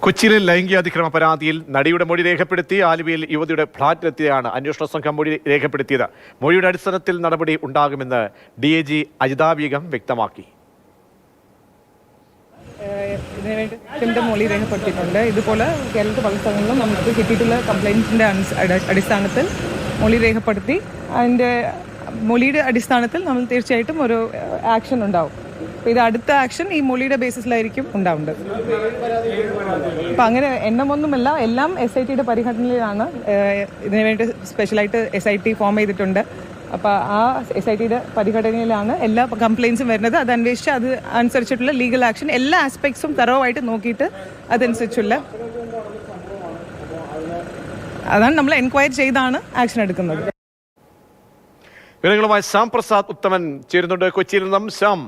കൊച്ചിയിലെ ലൈംഗികാതിക്രമ പരാതിയിൽ നടിയുടെ മൊഴി രേഖപ്പെടുത്തി ആലുവയിൽ യുവതിയുടെ ഫ്ളാറ്റിലെത്തിയാണ് അന്വേഷണ സംഘം മൊഴി രേഖപ്പെടുത്തിയത്. മൊഴിയുടെ അടിസ്ഥാനത്തിൽ നടപടി ഉണ്ടാകുമെന്ന് DIG അജിതാ ബീഗം വ്യക്തമാക്കി. ഇതിനുവേണ്ടി മൊഴി രേഖപ്പെടുത്തിയിട്ടുണ്ട്. ഇതുപോലെ കേരളത്തിൽ പല സ്ഥലങ്ങളിലും നമുക്ക് കിട്ടിയിട്ടുള്ള കംപ്ലയിൻസിൻ്റെ അടിസ്ഥാനത്തിൽ മൊഴി രേഖപ്പെടുത്തി അതിൻ്റെ മൊഴിയുടെ അടിസ്ഥാനത്തിൽ നമ്മൾ തീർച്ചയായിട്ടും ഒരു ആക്ഷൻ ഉണ്ടാവും. അപ്പോൾ ഇത് അടുത്ത ആക്ഷൻ ഈ മൊഴിയുടെ ബേസിസിലായിരിക്കും ഉണ്ടാവേണ്ടത്. അപ്പം അങ്ങനെ എണ്ണമൊന്നുമല്ല, എല്ലാം SITയുടെ പരിഗണനയിലാണ്. ഇതിനുവേണ്ടി സ്പെഷ്യലായിട്ട് SIT ഫോം ചെയ്തിട്ടുണ്ട്. അപ്പോൾ ആ SITയുടെ പരിഗണനയിലാണ് എല്ലാ കംപ്ലയിൻസും വരുന്നത്. അത് അന്വേഷിച്ച് അത് അനുസരിച്ചിട്ടുള്ള ലീഗൽ ആക്ഷൻ എല്ലാ ആസ്പെക്ട്സും തറവായിട്ട് നോക്കിയിട്ട് അതനുസരിച്ചുള്ള അതാണ് നമ്മൾ എൻക്വയറി ചെയ്താണ് ആക്ഷൻ എടുക്കുന്നത്. വിവരങ്ങളുമായി ശ്യാം പ്രസാദ് ഉത്തമൻ ചേരുന്നുണ്ട് കൊച്ചിയിൽ നിന്നും. ശ്യാം,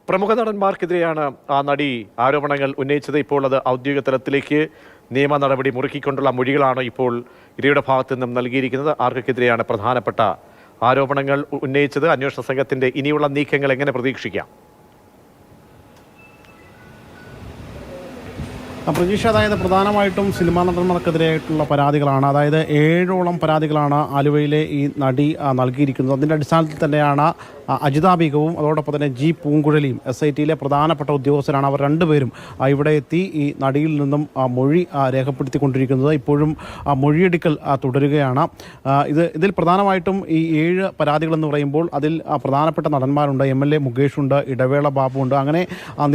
പ്രമുഖ നടന്മാർക്കെതിരെയാണ് ആ നടി ആരോപണങ്ങൾ ഉന്നയിച്ചത്. ഇപ്പോൾ അത് ഔദ്യോഗിക തലത്തിലേക്ക് നിയമ നടപടി മുറുക്കിക്കൊണ്ടുള്ള മൊഴികളാണ് ഇപ്പോൾ ഇരയുടെ ഭാഗത്തു നിന്നും നൽകിയിരിക്കുന്നത്. ആർക്കെതിരെയാണ് പ്രധാനപ്പെട്ട ആരോപണങ്ങൾ ഉന്നയിച്ചത്? അന്വേഷണ സംഘത്തിന്റെ ഇനിയുള്ള നീക്കങ്ങൾ എങ്ങനെ പ്രതീക്ഷിക്കാം? പ്രതീക്ഷ, അതായത് പ്രധാനമായിട്ടും സിനിമാ നടന്മാർക്കെതിരെയായിട്ടുള്ള പരാതികളാണ്. അതായത് 7ഓളം പരാതികളാണ് ആലുവയിലെ ഈ നടി നൽകിയിരിക്കുന്നത്. അതിൻ്റെ അടിസ്ഥാനത്തിൽ തന്നെയാണ് അജിതാ ബീഗവും അതോടൊപ്പം തന്നെ G പൂങ്കുഴലിയും SITയിലെ പ്രധാനപ്പെട്ട ഉദ്യോഗസ്ഥരാണ്. അവർ രണ്ടുപേരും ഇവിടെ എത്തി ഈ നടിയിൽ നിന്നും മൊഴി രേഖപ്പെടുത്തിക്കൊണ്ടിരിക്കുന്നത്. ഇപ്പോഴും മൊഴിയെടുക്കൽ തുടരുകയാണ്. ഇതിൽ പ്രധാനമായിട്ടും ഈ 7 പരാതികളെന്ന് പറയുമ്പോൾ അതിൽ പ്രധാനപ്പെട്ട നടന്മാരുണ്ട്. MLA മുകേഷുണ്ട്, ഇടവേള ബാബുണ്ട്, അങ്ങനെ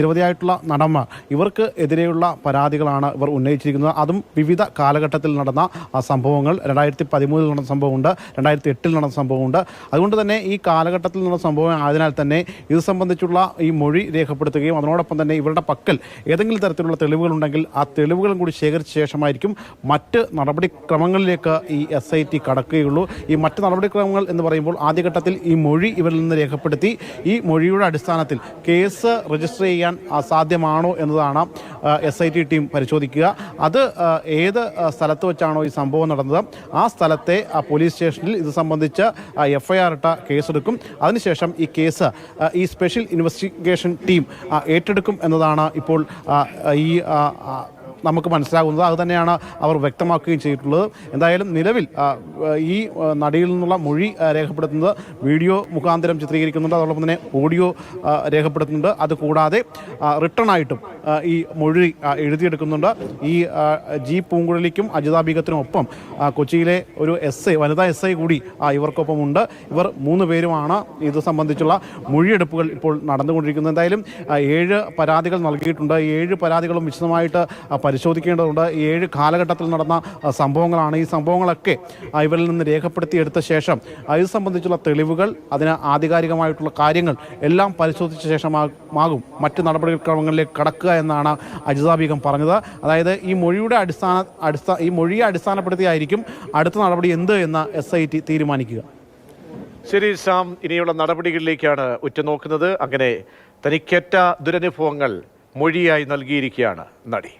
നിരവധിയായിട്ടുള്ള നടന്മാർ. ഇവർക്ക് എതിരെയുള്ള പരാതികളാണ് ഇവർ ഉന്നയിച്ചിരിക്കുന്നത്. അതും വിവിധ കാലഘട്ടത്തിൽ നടന്ന സംഭവങ്ങൾ. 2013 നടന്ന സംഭവമുണ്ട്, 2008 നടന്ന സംഭവമുണ്ട്. അതുകൊണ്ട് തന്നെ ഈ കാലഘട്ടത്തിൽ നടന്ന സംഭവം ആയതിനാൽ തന്നെ ഇത് സംബന്ധിച്ചുള്ള ഈ മൊഴി രേഖപ്പെടുത്തുകയും അതിനോടൊപ്പം തന്നെ ഇവരുടെ പക്കൽ ഏതെങ്കിലും തരത്തിലുള്ള തെളിവുകളുണ്ടെങ്കിൽ ആ തെളിവുകളും കൂടി ശേഖരിച്ച ശേഷമായിരിക്കും മറ്റ് നടപടിക്രമങ്ങളിലേക്ക് ഈ SIT കടക്കുകയുള്ളൂ. ഈ മറ്റ് നടപടിക്രമങ്ങൾ എന്ന് പറയുമ്പോൾ ആദ്യഘട്ടത്തിൽ ഈ മൊഴി ഇവരിൽ നിന്ന് രേഖപ്പെടുത്തി ഈ മൊഴിയുടെ അടിസ്ഥാനത്തിൽ കേസ് രജിസ്റ്റർ ചെയ്യാൻ സാധ്യമാണോ എന്നതാണ് SIT ടീം പരിശോധിക്കുക. അത് ഏത് സ്ഥലത്ത് വെച്ചാണോ ഈ സംഭവം നടന്നത് ആ സ്ഥലത്തെ പോലീസ് സ്റ്റേഷനിൽ ഇത് സംബന്ധിച്ച് FIR ഇട്ട കേസെടുക്കും. അതിനുശേഷം ഈ കേസ് ഈ സ്പെഷ്യൽ ഇൻവെസ്റ്റിഗേഷൻ ടീം ഏറ്റെടുക്കും എന്നതാണ് ഇപ്പോൾ ഈ നമുക്ക് മനസ്സിലാകുന്നത്. അതുതന്നെയാണ് അവർ വ്യക്തമാക്കുകയും ചെയ്തിട്ടുള്ളത്. എന്തായാലും നിലവിൽ ഈ നടിയിൽ നിന്നുള്ള മൊഴി രേഖപ്പെടുത്തുന്നത് വീഡിയോ മുഖാന്തരം ചിത്രീകരിക്കുന്നുണ്ട്, അതോടൊപ്പം തന്നെ ഓഡിയോ രേഖപ്പെടുത്തുന്നുണ്ട്. അതുകൂടാതെ റിട്ടേൺ ആയിട്ടും ഈ മൊഴി എഴുതിയെടുക്കുന്നുണ്ട്. ഈ G പൂങ്കുഴലിക്കും അജിതാ ബീഗത്തിനും ഒപ്പം കൊച്ചിയിലെ ഒരു വനിതാ SI കൂടി ഇവർക്കൊപ്പം ഉണ്ട്. ഇവർ 3 പേരുമാണ് ഇത് സംബന്ധിച്ചുള്ള മൊഴിയെടുപ്പുകൾ ഇപ്പോൾ നടന്നുകൊണ്ടിരിക്കുന്നത്. എന്തായാലും 7 പരാതികൾ നൽകിയിട്ടുണ്ട്. 7 പരാതികളും വിശദമായിട്ട് പരിശോധിക്കേണ്ടതുണ്ട്. 7 കാലഘട്ടത്തിൽ നടന്ന സംഭവങ്ങളാണ്. ഈ സംഭവങ്ങളൊക്കെ ഇവരിൽ നിന്ന് രേഖപ്പെടുത്തിയെടുത്ത ശേഷം ഇത് സംബന്ധിച്ചുള്ള തെളിവുകൾ, അതിന് ആധികാരികമായിട്ടുള്ള കാര്യങ്ങൾ എല്ലാം പരിശോധിച്ച ശേഷമാകും മറ്റ് നടപടിക്രമങ്ങളിലേക്ക് കടക്കുക എന്നാണ് അജിതാ ബീഗം പറഞ്ഞത്. അതായത് ഈ മൊഴിയെ അടിസ്ഥാനപ്പെടുത്തിയായിരിക്കും അടുത്ത നടപടി എന്ത് എന്ന് SIT തീരുമാനിക്കുക. ശരി ശ്യാം, ഇനിയുള്ള നടപടികളിലേക്കാണ് ഉറ്റുനോക്കുന്നത്. അങ്ങനെ തനിക്കേറ്റ ദുരനുഭവങ്ങൾ മൊഴിയായി നൽകിയിരിക്കുകയാണ് നടി.